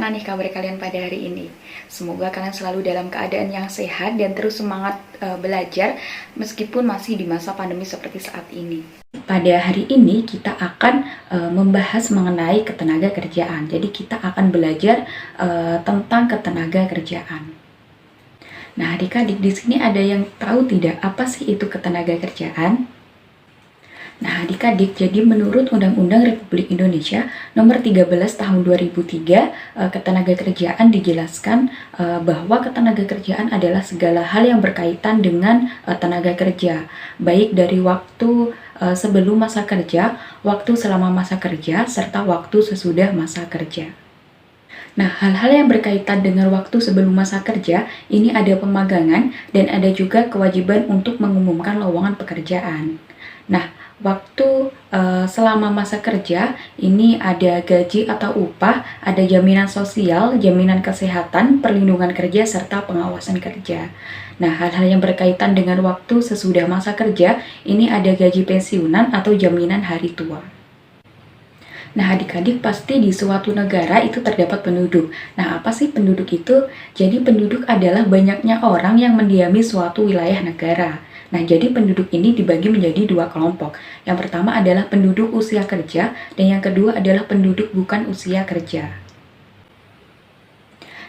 Bagaimana nih kabar kalian pada hari ini? Semoga kalian selalu dalam keadaan yang sehat dan terus semangat belajar meskipun masih di masa pandemi seperti saat ini. Pada hari ini kita akan membahas mengenai ketenaga kerjaan. Jadi kita akan belajar tentang ketenaga kerjaan. Nah, adik-adik di sini ada yang tahu tidak apa sih itu ketenaga kerjaan? Nah, adik-adik, jadi menurut Undang-Undang Republik Indonesia Nomor 13 Tahun 2003, ketenaga kerjaan dijelaskan bahwa ketenaga kerjaan adalah segala hal yang berkaitan dengan tenaga kerja, baik dari waktu sebelum masa kerja, waktu selama masa kerja, serta waktu sesudah masa kerja. Nah, hal-hal yang berkaitan dengan waktu sebelum masa kerja, ini ada pemagangan dan ada juga kewajiban untuk mengumumkan lowongan pekerjaan. Nah, waktu selama masa kerja, ini ada gaji atau upah, ada jaminan sosial, jaminan kesehatan, perlindungan kerja, serta pengawasan kerja. Nah, hal-hal yang berkaitan dengan waktu sesudah masa kerja, ini ada gaji pensiunan atau jaminan hari tua. Nah, adik-adik, pasti di suatu negara itu terdapat penduduk. Nah, apa sih penduduk itu? Jadi, penduduk adalah banyaknya orang yang mendiami suatu wilayah negara. Nah, jadi penduduk ini dibagi menjadi dua kelompok. Yang pertama adalah penduduk usia kerja, dan yang kedua adalah penduduk bukan usia kerja.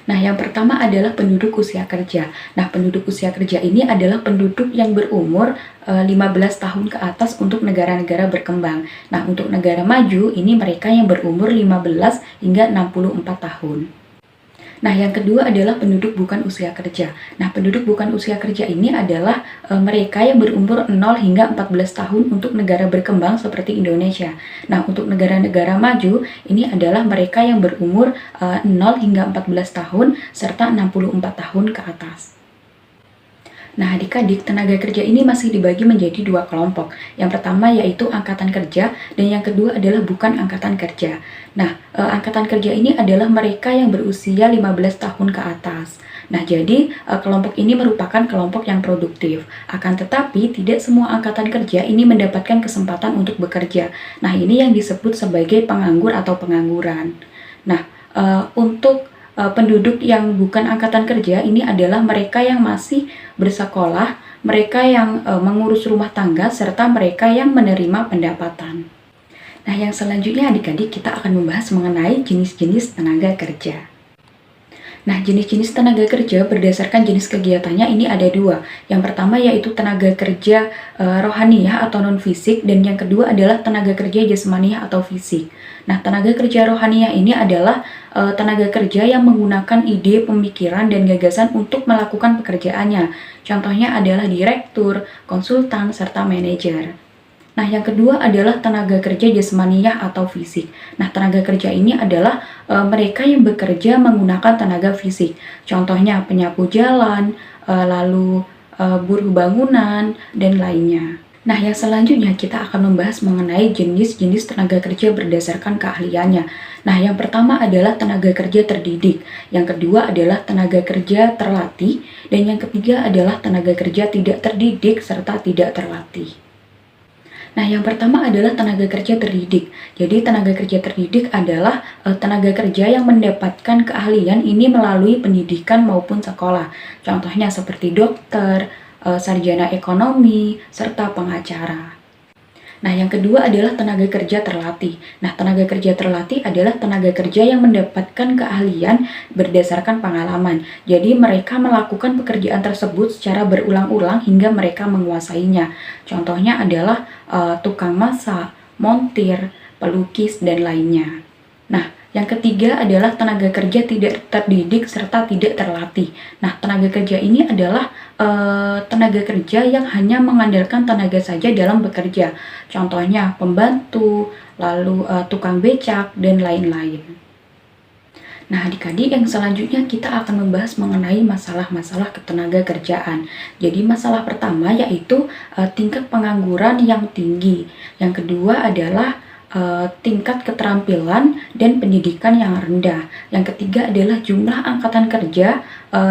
Nah, yang pertama adalah penduduk usia kerja. Nah, penduduk usia kerja ini adalah penduduk yang berumur 15 tahun ke atas untuk negara-negara berkembang. Nah, untuk negara maju, ini mereka yang berumur 15 hingga 64 tahun. Nah, yang kedua adalah penduduk bukan usia kerja. Nah, penduduk bukan usia kerja ini adalah mereka yang berumur 0 hingga 14 tahun untuk negara berkembang seperti Indonesia. Nah, untuk negara-negara maju, ini adalah mereka yang berumur 0 hingga 14 tahun serta 64 tahun ke atas. Nah, adik-adik, tenaga kerja ini masih dibagi menjadi dua kelompok. Yang pertama yaitu angkatan kerja, dan yang kedua adalah bukan angkatan kerja. Nah, angkatan kerja ini adalah mereka yang berusia 15 tahun ke atas. Nah, jadi kelompok ini merupakan kelompok yang produktif. Akan tetapi, tidak semua angkatan kerja ini mendapatkan kesempatan untuk bekerja. Nah, ini yang disebut sebagai penganggur atau pengangguran. Nah, untuk penduduk yang bukan angkatan kerja ini adalah mereka yang masih bersekolah, mereka yang mengurus rumah tangga, serta mereka yang menerima pendapatan. Nah, yang selanjutnya adik-adik kita akan membahas mengenai jenis-jenis tenaga kerja. Nah, jenis-jenis tenaga kerja berdasarkan jenis kegiatannya ini ada dua. Yang pertama yaitu tenaga kerja rohaniyah atau non-fisik, dan yang kedua adalah tenaga kerja jasmaniyah atau fisik. Nah, tenaga kerja rohaniyah ini adalah tenaga kerja yang menggunakan ide, pemikiran, dan gagasan untuk melakukan pekerjaannya. Contohnya adalah direktur, konsultan, serta manajer. Nah, yang kedua adalah tenaga kerja jasmaniyah atau fisik. Nah, tenaga kerja ini adalah mereka yang bekerja menggunakan tenaga fisik. Contohnya penyapu jalan, lalu buruh bangunan, dan lainnya. Nah, yang selanjutnya kita akan membahas mengenai jenis-jenis tenaga kerja berdasarkan keahliannya. Nah, yang pertama adalah tenaga kerja terdidik, yang kedua adalah tenaga kerja terlatih, dan yang ketiga adalah tenaga kerja tidak terdidik serta tidak terlatih. Nah, yang pertama adalah tenaga kerja terdidik. Jadi, tenaga kerja terdidik adalah tenaga kerja yang mendapatkan keahlian ini melalui pendidikan maupun sekolah. Contohnya seperti dokter, sarjana ekonomi, serta pengacara. Nah, yang kedua adalah tenaga kerja terlatih. Nah, tenaga kerja terlatih adalah tenaga kerja yang mendapatkan keahlian berdasarkan pengalaman. Jadi, mereka melakukan pekerjaan tersebut secara berulang-ulang hingga mereka menguasainya. Contohnya adalah tukang masak, montir, pelukis, dan lainnya. Nah, yang ketiga adalah tenaga kerja tidak terdidik serta tidak terlatih. Nah, tenaga kerja ini adalah tenaga kerja yang hanya mengandalkan tenaga saja dalam bekerja. Contohnya pembantu, lalu tukang becak, dan lain-lain. Nah, adik-adik, yang selanjutnya kita akan membahas mengenai masalah-masalah ketenaga kerjaan. Jadi, masalah pertama yaitu tingkat pengangguran yang tinggi. Yang kedua adalah tingkat keterampilan dan pendidikan yang rendah. Yang ketiga adalah jumlah angkatan kerja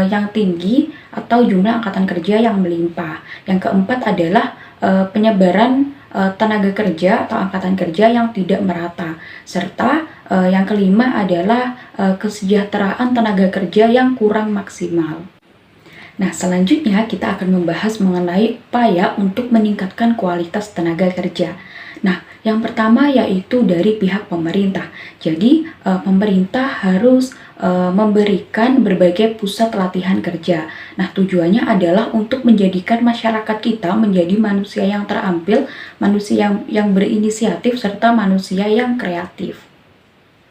yang tinggi atau jumlah angkatan kerja yang melimpah. Yang keempat adalah penyebaran tenaga kerja atau angkatan kerja yang tidak merata. Serta yang kelima adalah kesejahteraan tenaga kerja yang kurang maksimal. Nah, selanjutnya kita akan membahas mengenai upaya untuk meningkatkan kualitas tenaga kerja. Nah, yang pertama yaitu dari pihak pemerintah. Jadi, pemerintah harus memberikan berbagai pusat latihan kerja. Nah, tujuannya adalah untuk menjadikan masyarakat kita menjadi manusia yang terampil, manusia yang berinisiatif, serta manusia yang kreatif.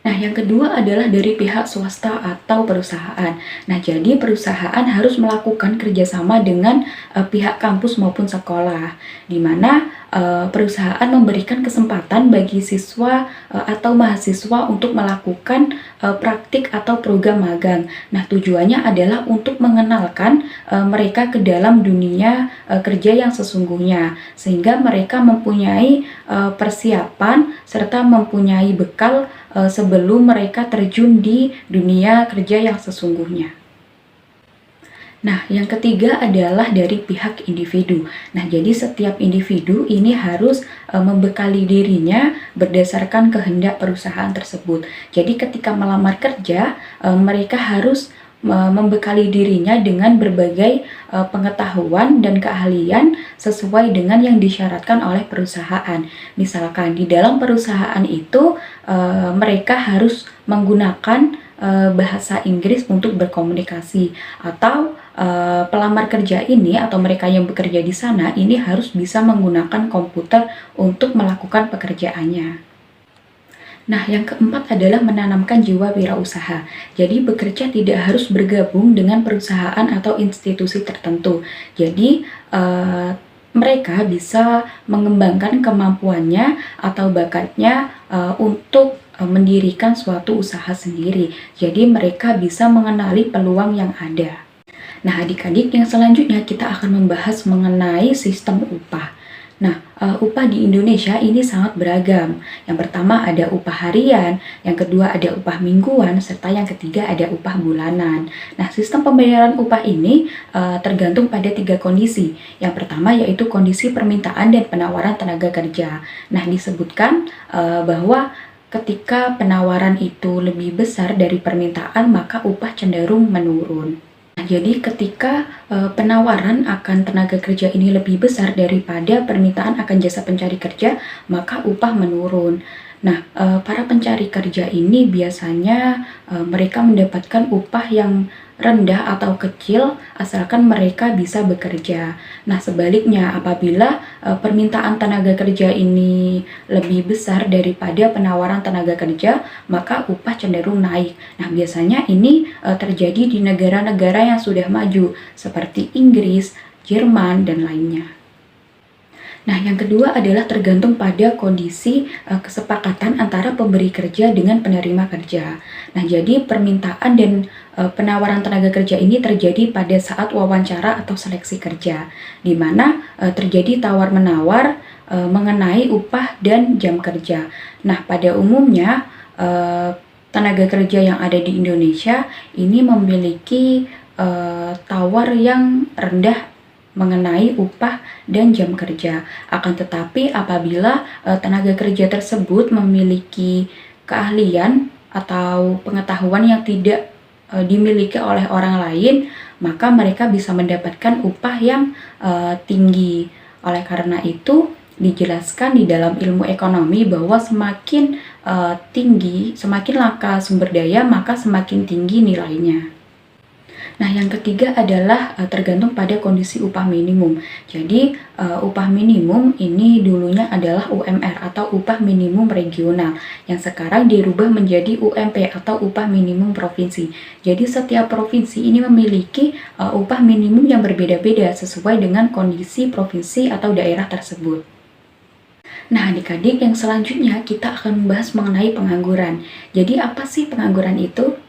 Nah, yang kedua adalah dari pihak swasta atau perusahaan. Nah, jadi perusahaan harus melakukan kerjasama dengan pihak kampus maupun sekolah, di mana perusahaan memberikan kesempatan bagi siswa atau mahasiswa untuk melakukan praktik atau program magang. Nah, tujuannya adalah untuk mengenalkan mereka ke dalam dunia kerja yang sesungguhnya, sehingga mereka mempunyai persiapan serta mempunyai bekal sebelum mereka terjun di dunia kerja yang sesungguhnya. Nah, yang ketiga adalah dari pihak individu. Nah, jadi setiap individu ini harus membekali dirinya berdasarkan kehendak perusahaan tersebut. Jadi ketika melamar kerja, mereka harus membekali dirinya dengan berbagai pengetahuan dan keahlian sesuai dengan yang disyaratkan oleh perusahaan. Misalkan di dalam perusahaan itu mereka harus menggunakan bahasa Inggris untuk berkomunikasi, atau pelamar kerja ini atau mereka yang bekerja di sana ini harus bisa menggunakan komputer untuk melakukan pekerjaannya. Nah, yang keempat adalah menanamkan jiwa wirausaha. Jadi, bekerja tidak harus bergabung dengan perusahaan atau institusi tertentu. Jadi, mereka bisa mengembangkan kemampuannya atau bakatnya untuk mendirikan suatu usaha sendiri. Jadi, mereka bisa mengenali peluang yang ada. Nah, adik-adik, yang selanjutnya kita akan membahas mengenai sistem upah. Nah, upah di Indonesia ini sangat beragam. Yang pertama ada upah harian, yang kedua ada upah mingguan, serta yang ketiga ada upah bulanan. Nah, sistem pembayaran upah ini tergantung pada 3 kondisi. Yang pertama yaitu kondisi permintaan dan penawaran tenaga kerja. Nah, disebutkan bahwa ketika penawaran itu lebih besar dari permintaan, maka upah cenderung menurun. Nah, jadi ketika penawaran akan tenaga kerja ini lebih besar daripada permintaan akan jasa pencari kerja, maka upah menurun. Nah, para pencari kerja ini biasanya mereka mendapatkan upah yang rendah atau kecil asalkan mereka bisa bekerja. Nah, sebaliknya apabila permintaan tenaga kerja ini lebih besar daripada penawaran tenaga kerja, maka upah cenderung naik. Nah, biasanya ini terjadi di negara-negara yang sudah maju seperti Inggris, Jerman, dan lainnya. Nah, yang kedua adalah tergantung pada kondisi kesepakatan antara pemberi kerja dengan penerima kerja. Nah, jadi permintaan dan penawaran tenaga kerja ini terjadi pada saat wawancara atau seleksi kerja, di mana terjadi tawar-menawar mengenai upah dan jam kerja. Nah, pada umumnya tenaga kerja yang ada di Indonesia ini memiliki tawar yang rendah mengenai upah dan jam kerja. Akan tetapi apabila tenaga kerja tersebut memiliki keahlian atau pengetahuan yang tidak dimiliki oleh orang lain, maka mereka bisa mendapatkan upah yang tinggi. Oleh karena itu, dijelaskan di dalam ilmu ekonomi bahwa semakin tinggi, semakin langka sumber daya, maka semakin tinggi nilainya. Nah, yang ketiga adalah tergantung pada kondisi upah minimum. Jadi, upah minimum ini dulunya adalah UMR atau upah minimum regional, yang sekarang dirubah menjadi UMP atau upah minimum provinsi. Jadi, setiap provinsi ini memiliki upah minimum yang berbeda-beda sesuai dengan kondisi provinsi atau daerah tersebut. Nah, adik-adik, yang selanjutnya kita akan membahas mengenai pengangguran. Jadi, apa sih pengangguran itu?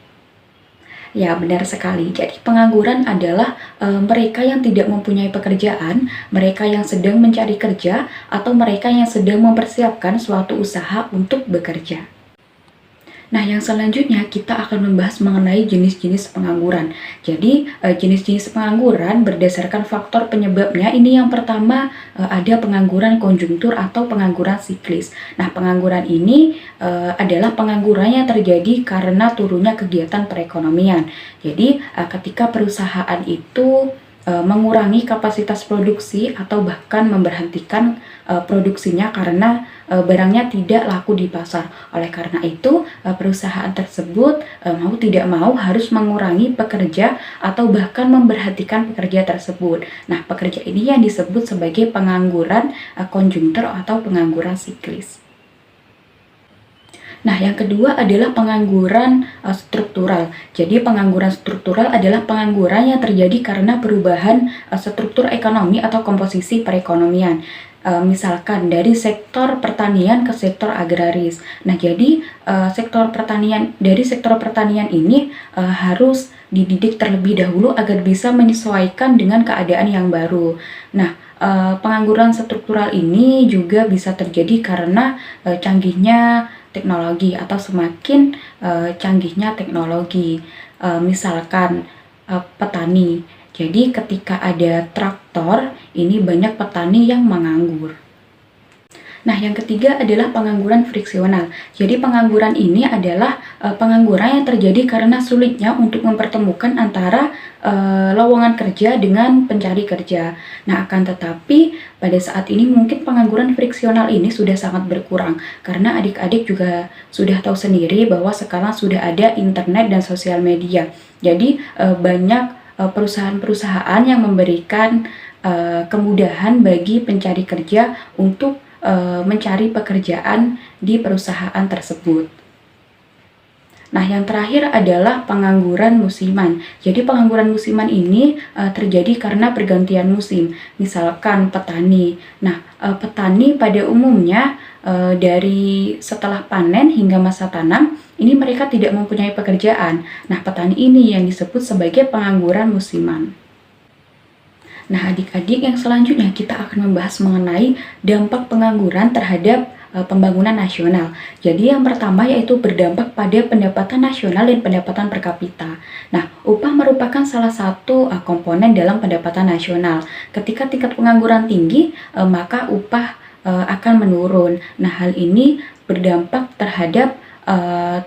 Ya, benar sekali. Jadi, pengangguran adalah mereka yang tidak mempunyai pekerjaan, mereka yang sedang mencari kerja, atau mereka yang sedang mempersiapkan suatu usaha untuk bekerja. Nah, yang selanjutnya kita akan membahas mengenai jenis-jenis pengangguran. Jadi, jenis-jenis pengangguran berdasarkan faktor penyebabnya. Ini yang pertama, ada pengangguran konjunktur atau pengangguran siklis. Nah, pengangguran ini adalah pengangguran yang terjadi karena turunnya kegiatan perekonomian. Jadi, ketika perusahaan itu mengurangi kapasitas produksi atau bahkan memberhentikan produksinya karena barangnya tidak laku di pasar. Oleh karena itu, perusahaan tersebut mau tidak mau harus mengurangi pekerja atau bahkan memberhentikan pekerja tersebut. Nah, pekerja ini yang disebut sebagai pengangguran konjunktur atau pengangguran siklis. Nah, yang kedua adalah pengangguran struktural. Jadi, pengangguran struktural adalah pengangguran yang terjadi karena perubahan struktur ekonomi atau komposisi perekonomian. Misalkan dari sektor pertanian ke sektor agraris. Nah, jadi dari sektor pertanian ini harus dididik terlebih dahulu agar bisa menyesuaikan dengan keadaan yang baru. Nah, pengangguran struktural ini juga bisa terjadi karena canggihnya teknologi atau semakin canggihnya teknologi. Misalkan petani. Jadi ketika ada traktor, ini banyak petani yang menganggur. Nah, yang ketiga adalah pengangguran friksional. Jadi, pengangguran ini adalah pengangguran yang terjadi karena sulitnya untuk mempertemukan antara lowongan kerja dengan pencari kerja. Nah, akan tetapi pada saat ini mungkin pengangguran friksional ini sudah sangat berkurang karena adik-adik juga sudah tahu sendiri bahwa sekarang sudah ada internet dan sosial media. Jadi, banyak perusahaan-perusahaan yang memberikan kemudahan bagi pencari kerja untuk mencari pekerjaan di perusahaan tersebut. Nah, yang terakhir adalah pengangguran musiman. Jadi, pengangguran musiman ini terjadi karena pergantian musim. Misalkan petani. Nah, petani pada umumnya dari setelah panen hingga masa tanam, ini mereka tidak mempunyai pekerjaan. Nah, petani ini yang disebut sebagai pengangguran musiman. Nah, adik-adik, yang selanjutnya kita akan membahas mengenai dampak pengangguran terhadap pembangunan nasional. Jadi yang pertama yaitu berdampak pada pendapatan nasional dan pendapatan per kapita. Nah, upah merupakan salah satu komponen dalam pendapatan nasional. Ketika tingkat pengangguran tinggi, maka upah akan menurun. Nah, hal ini berdampak terhadap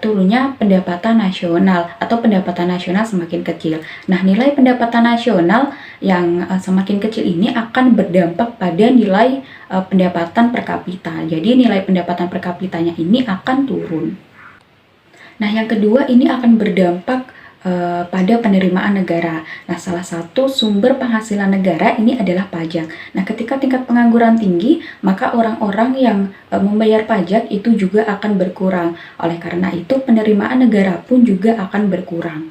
turunnya pendapatan nasional atau pendapatan nasional semakin kecil. Nah, nilai pendapatan nasional yang semakin kecil ini akan berdampak pada nilai pendapatan per kapita. Jadi, nilai pendapatan per kapitanya ini akan turun. Nah, yang kedua ini akan berdampak pada penerimaan negara. Nah, salah satu sumber penghasilan negara ini adalah pajak. Nah, ketika tingkat pengangguran tinggi, maka orang-orang yang membayar pajak itu juga akan berkurang. Oleh karena itu, penerimaan negara pun juga akan berkurang.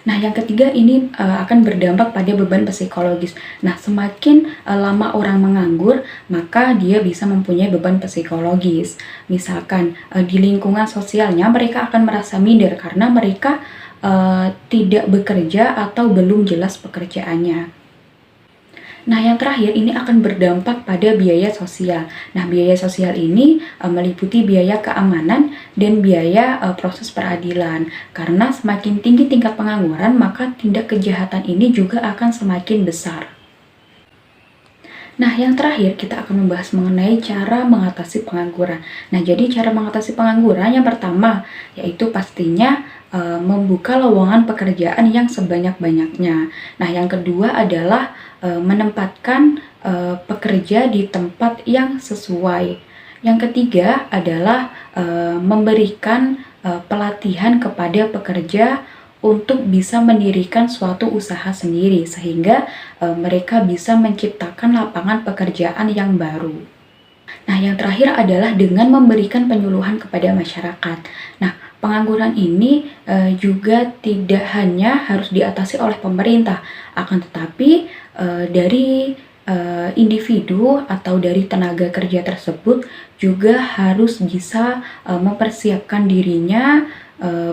Nah, yang ketiga ini akan berdampak pada beban psikologis. Nah, semakin lama orang menganggur, maka dia bisa mempunyai beban psikologis. Misalkan di lingkungan sosialnya mereka akan merasa minder karena mereka tidak bekerja atau belum jelas pekerjaannya. Nah, yang terakhir ini akan berdampak pada biaya sosial. Nah, biaya sosial ini meliputi biaya keamanan dan biaya proses peradilan. Karena semakin tinggi tingkat pengangguran, maka tindak kejahatan ini juga akan semakin besar. Nah, yang terakhir kita akan membahas mengenai cara mengatasi pengangguran. Nah, jadi cara mengatasi pengangguran yang pertama yaitu pastinya membuka lowongan pekerjaan yang sebanyak-banyaknya. Nah, yang kedua adalah menempatkan pekerja di tempat yang sesuai. Yang ketiga adalah memberikan pelatihan kepada pekerja untuk bisa mendirikan suatu usaha sendiri sehingga mereka bisa menciptakan lapangan pekerjaan yang baru. Nah, yang terakhir adalah dengan memberikan penyuluhan kepada masyarakat. Nah, pengangguran ini juga tidak hanya harus diatasi oleh pemerintah, akan tetapi dari individu atau dari tenaga kerja tersebut juga harus bisa mempersiapkan dirinya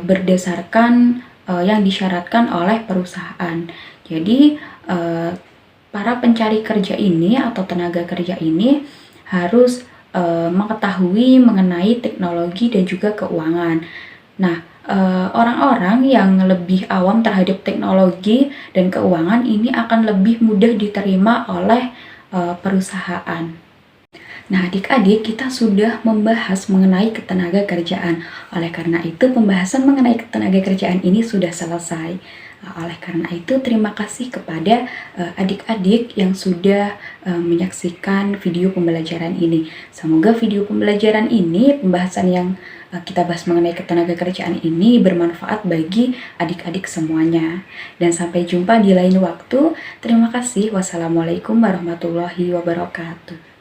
berdasarkan yang disyaratkan oleh perusahaan. Jadi, para pencari kerja ini atau tenaga kerja ini harus mengetahui mengenai teknologi dan juga keuangan. Nah, orang-orang yang lebih awam terhadap teknologi dan keuangan ini akan lebih mudah diterima oleh perusahaan. Nah, adik-adik, kita sudah membahas mengenai ketenagakerjaan. Oleh karena itu, pembahasan mengenai ketenagakerjaan ini sudah selesai. Oleh karena itu, terima kasih kepada adik-adik yang sudah menyaksikan video pembelajaran ini. Semoga video pembelajaran ini, pembahasan yang kita bahas mengenai ketenagakerjaan ini bermanfaat bagi adik-adik semuanya. Dan sampai jumpa di lain waktu. Terima kasih. Wassalamualaikum warahmatullahi wabarakatuh.